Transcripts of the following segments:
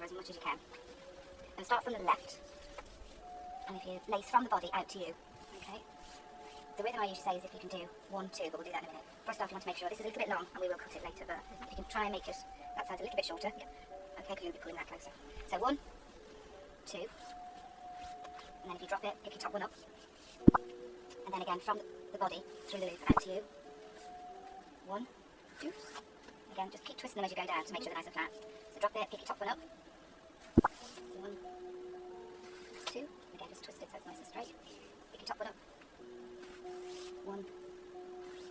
over as much as you can. And start from the left. And if you lace from the body out to you, okay? The rhythm I usually say is if you can do 1, 2, but we'll do that in a minute. First off, you want to make sure this is a little bit long, and we will cut it later, but if you can try and make it that side's a little bit shorter. Yeah. Okay, because you'll be pulling that closer. So 1, 2, and then if you drop it, pick your top one up. And then again from the body, through the loop, out to you. 1, 2. Again, just keep twisting them as you go down to make sure they're nice and flat. So drop it, pick your top one up. 1, 2. Again, just twist it so it's nice and straight. Pick your top one up. 1,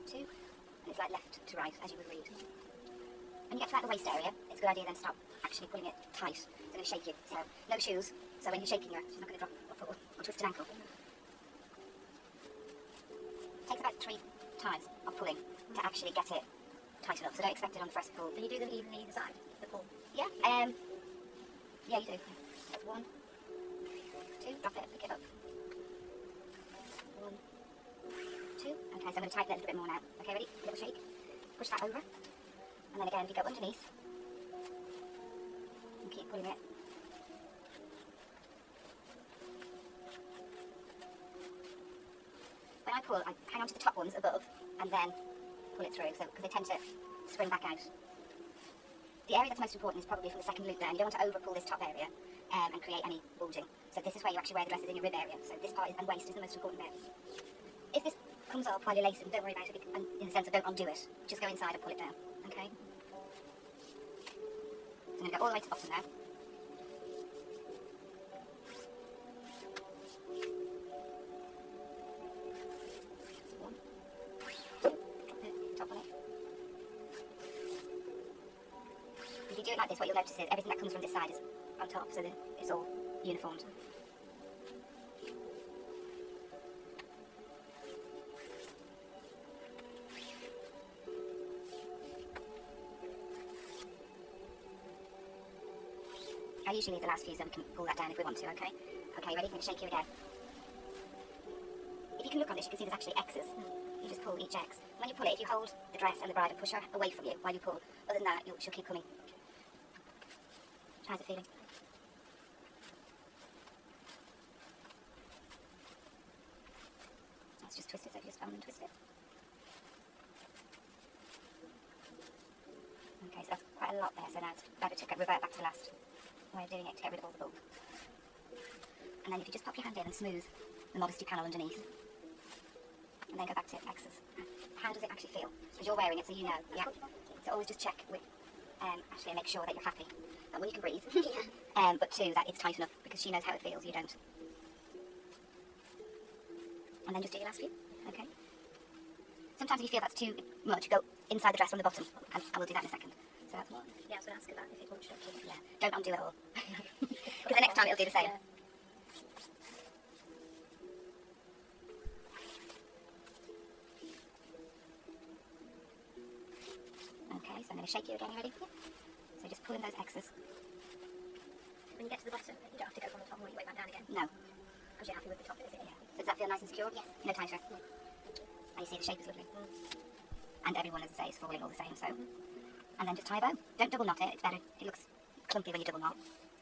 2. And it's like left to right, as you would read. When you get to like the waist area, it's a good idea then to start actually pulling it tight. It's going to shake you. So, no shoes. So when you're shaking her, she's not going to drop or twist an ankle. It takes about 3 times of pulling to actually get it tight enough. So don't expect it on the first pull. Can you do them evenly either side, the pull? Yeah, yeah, you do. That's 1, 2, drop it, pick it up. 1, 2. Okay, so I'm going to tighten it a little bit more now. Okay, ready? Little shake. Push that over. And then again, if you go underneath, and keep pulling it. When I pull, I hang on to the top ones above, and then pull it through, so because they tend to spring back out. The area that's most important is probably from the second loop there, and you don't want to over pull this top area and create any bulging. So this is where you actually wear the dresses in your rib area. So this part and waist is the most important bit. If this comes up while you're lacing, don't worry about it in the sense of don't undo it. Just go inside and pull it down. Okay? So I'm going to go all the way to the bottom now. If you do it like this, what you'll notice is everything that comes from this side is on top, so that it's all uniformed. I usually leave the last few so we can pull that down if we want to, okay? Okay, ready? I'm going to shake you again. If you can look on this, you can see there's actually X's. You just pull each X. When you pull it, if you hold the dress and the bride and push her away from you while you pull, other than that, she'll keep coming. How's it feeling? Let's just twist it, so you just found and twist it. Okay, so that's quite a lot there, so now it's better to revert back to the last way of doing it to get rid of all the bulk. And then if you just pop your hand in and smooth the modesty panel underneath, and then go back to X's. How does it actually feel? Because you're wearing it, so you know. Yeah. So always just check with Ashley and make sure that you're happy. That one, you can breathe. But 2, that it's tight enough because she knows how it feels. You don't. And then just do your last few. Okay. Sometimes if you feel that's too much, go inside the dress from the bottom, and I will do that in a second. So that's 1. Yeah, I was going to ask about if it bunched up too much. Yeah. Don't undo it all. Because the next time it'll do the same. Yeah. Okay, so I'm going to shake you again. You ready? Yeah. So just pull in those X's. When you get to the bottom, you don't have to go from the top, will you weight back down again? No. Because you're happy with the top bit, is it? Yeah. So does that feel nice and secure? Yes. No tighter? Yeah. And you see the shape is lovely. And everyone, as I say, is falling all the same, so. And then just tie a bow. Don't double knot it, it's better. It looks clumpy when you double knot.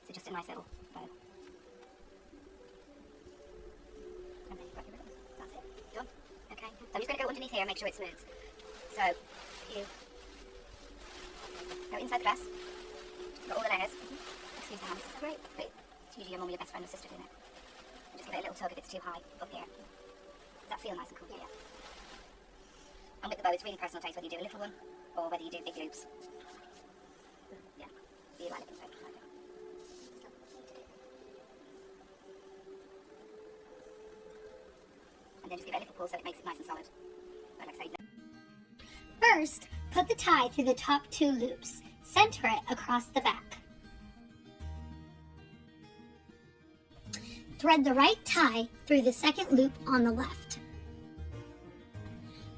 So just a nice little bow. And then you've got your ribbons. That's it. Done. Okay. So I'm just going to go underneath here and make sure it smooths. So, you go inside the dress. Got all the layers. Excuse the hands. Great. But it's usually your mum or your best friend or sister doing it. And just give it a little tug if it's too high up here. Does that feel nice and cool? Yeah. And with the bow, it's really personal taste whether you do a little one or whether you do big loops. Yeah. Do you like it? And then just give it a little pull so it makes it nice and solid. But like I say, First, put the tie through the top 2 loops. Center it across the back. Thread the right tie through the second loop on the left.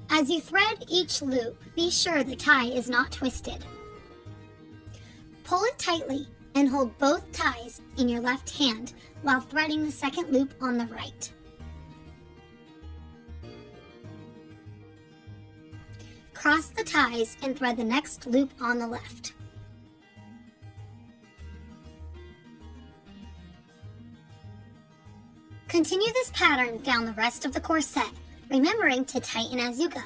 As you thread each loop, be sure the tie is not twisted. Pull it tightly and hold both ties in your left hand while threading the second loop on the right. Cross the ties and thread the next loop on the left. Continue this pattern down the rest of the corset, remembering to tighten as you go.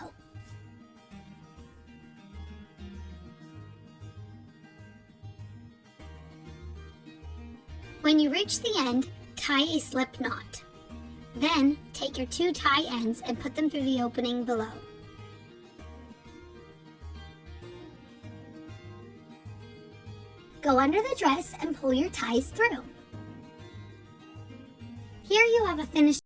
When you reach the end, tie a slip knot. Then, take your 2 tie ends and put them through the opening below. Go under the dress and pull your ties through. Here you have a finished